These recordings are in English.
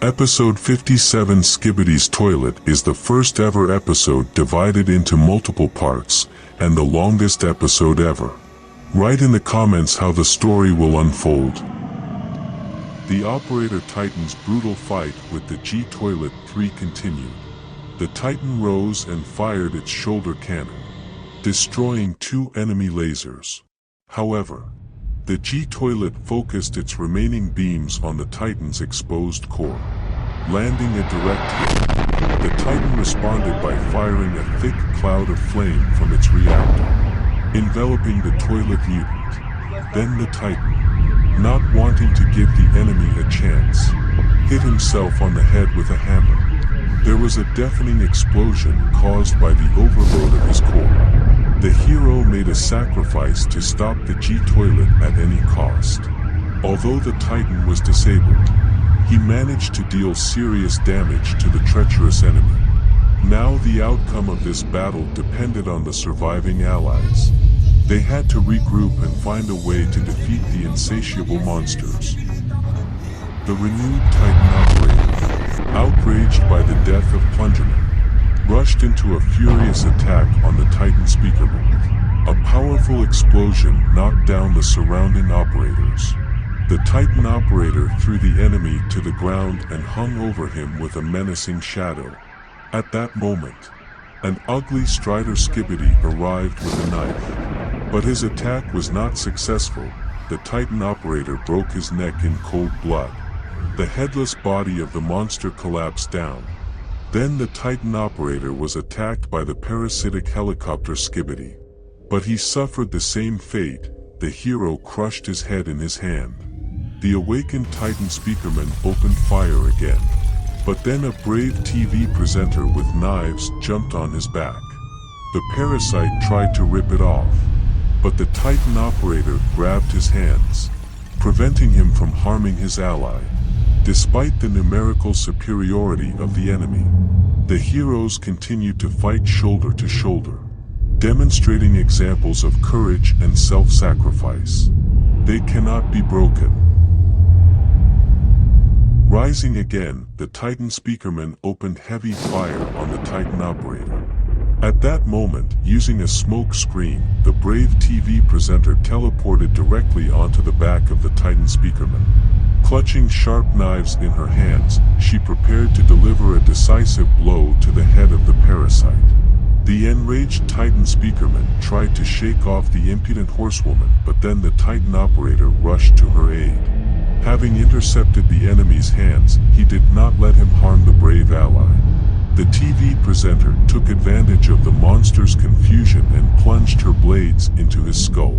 Episode 57 Skibidi's Toilet is the first ever episode divided into multiple parts, and the longest episode ever. Write in the comments how the story will unfold. The Operator Titan's brutal fight with the G-Toilet 3 continued. The Titan rose and fired its shoulder cannon, destroying 2 enemy lasers. However, the G-Toilet focused its remaining beams on the Titan's exposed core, landing a direct hit. The Titan responded by firing a thick cloud of flame from its reactor, enveloping the toilet mutant. Then the Titan, not wanting to give the enemy a chance, hit himself on the head with a hammer. There was a deafening explosion caused by the overload of his core. The hero made a sacrifice to stop the G-Toilet at any cost. Although the Titan was disabled, he managed to deal serious damage to the treacherous enemy. Now the outcome of this battle depended on the surviving allies. They had to regroup and find a way to defeat the insatiable monsters. The renewed Titan Operator, outraged by the death of Plungerman, rushed into a furious attack on the Titan Speakerman. A powerful explosion knocked down the surrounding operators. The Titan Operator threw the enemy to the ground and hung over him with a menacing shadow. At that moment, an ugly Strider Skibidi arrived with a knife. But his attack was not successful. The Titan Operator broke his neck in cold blood. The headless body of the monster collapsed down. Then the Titan Operator was attacked by the parasitic helicopter Skibidi. But he suffered the same fate. The hero crushed his head in his hand. The awakened Titan Speakerman opened fire again. But then a brave TV presenter with knives jumped on his back. The parasite tried to rip it off, but the Titan Operator grabbed his hands, preventing him from harming his ally. Despite the numerical superiority of the enemy, the heroes continued to fight shoulder to shoulder, demonstrating examples of courage and self-sacrifice. They cannot be broken. Rising again, the Titan Speakerman opened heavy fire on the Titan Operator. At that moment, using a smoke screen, the brave TV presenter teleported directly onto the back of the Titan Speakerman. Clutching sharp knives in her hands, she prepared to deliver a decisive blow to the head of the parasite. The enraged Titan Speakerman tried to shake off the impudent horsewoman, but then the Titan Operator rushed to her aid. Having intercepted the enemy's hands, he did not let him harm the brave ally. The TV presenter took advantage of the monster's confusion and plunged her blades into his skull.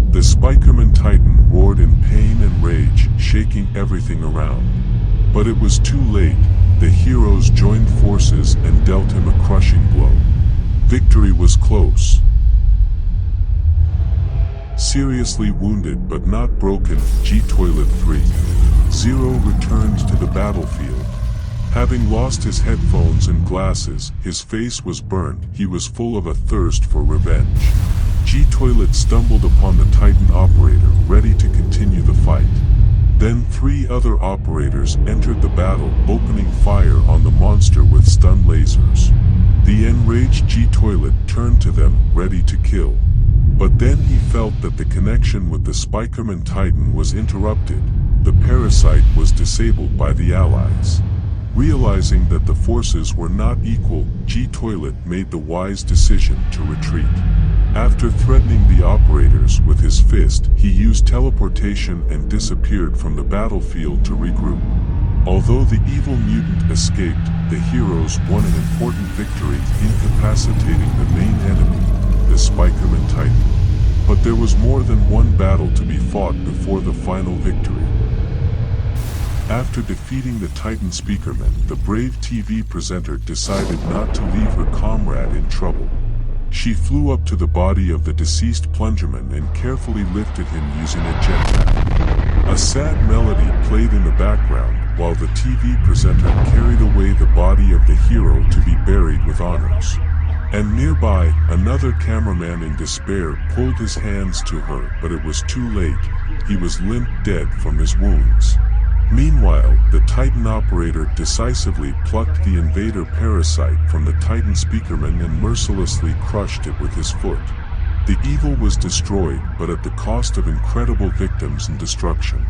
The Spikerman Titan roared in pain and rage, shaking everything around. But it was too late. The heroes joined forces and dealt him a crushing blow. Victory was close. Seriously wounded but not broken, G-Toilet 3-0 returned to the battlefield. Having lost his headphones and glasses, his face was burned. He was full of a thirst for revenge. G-Toilet stumbled upon the Titan Operator, ready to continue the fight. Then 3 other operators entered the battle, opening fire on the monster with stun lasers. The enraged G-Toilet turned to them, ready to kill. But then he felt that the connection with the Spikerman Titan was interrupted. The parasite was disabled by the allies. Realizing that the forces were not equal, G-Toilet made the wise decision to retreat. After threatening the operators with his fist, he used teleportation and disappeared from the battlefield to regroup. Although the evil mutant escaped, the heroes won an important victory, incapacitating the main enemy, the Spikerman Titan. But there was more than one battle to be fought before the final victory. After defeating the Titan Speakerman, the brave TV presenter decided not to leave her comrade in trouble. She flew up to the body of the deceased Plungerman and carefully lifted him using a jetpack. A sad melody played in the background, while the TV presenter carried away the body of the hero to be buried with honors. And nearby, another cameraman in despair pulled his hands to her, but it was too late. He was limp dead from his wounds. Meanwhile, the Titan operator decisively plucked the invader parasite from the Titan speakerman and mercilessly crushed it with his foot. The evil was destroyed, but at the cost of incredible victims and destruction.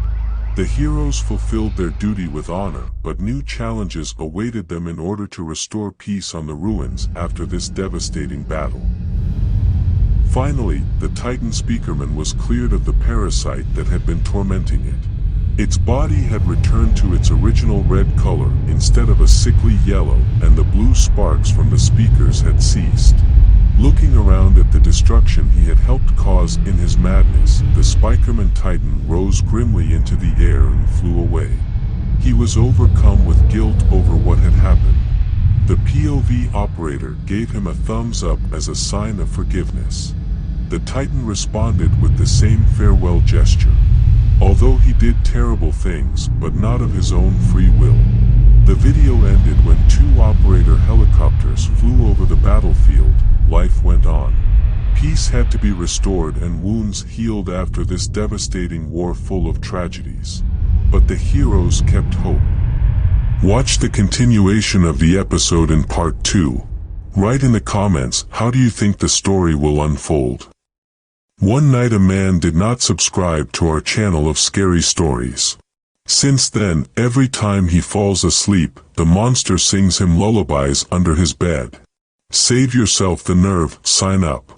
The heroes fulfilled their duty with honor, but new challenges awaited them in order to restore peace on the ruins after this devastating battle. Finally, the Titan speakerman was cleared of the parasite that had been tormenting it. Its body had returned to its original red color instead of a sickly yellow, and the blue sparks from the speakers had ceased. Looking around at the destruction he had helped cause in his madness, the Spikerman Titan rose grimly into the air and flew away. He was overcome with guilt over what had happened. The POV operator gave him a thumbs up as a sign of forgiveness. The Titan responded with the same farewell gesture. Although he did terrible things, but not of his own free will. The video ended when two operator helicopters flew over the battlefield. Life went on. Peace had to be restored and wounds healed after this devastating war full of tragedies. But the heroes kept hope. Watch the continuation of the episode in part 2. Write in the comments, how do you think the story will unfold? One night a man did not subscribe to our channel of scary stories. Since then, every time he falls asleep, the monster sings him lullabies under his bed. Save yourself the nerve, sign up.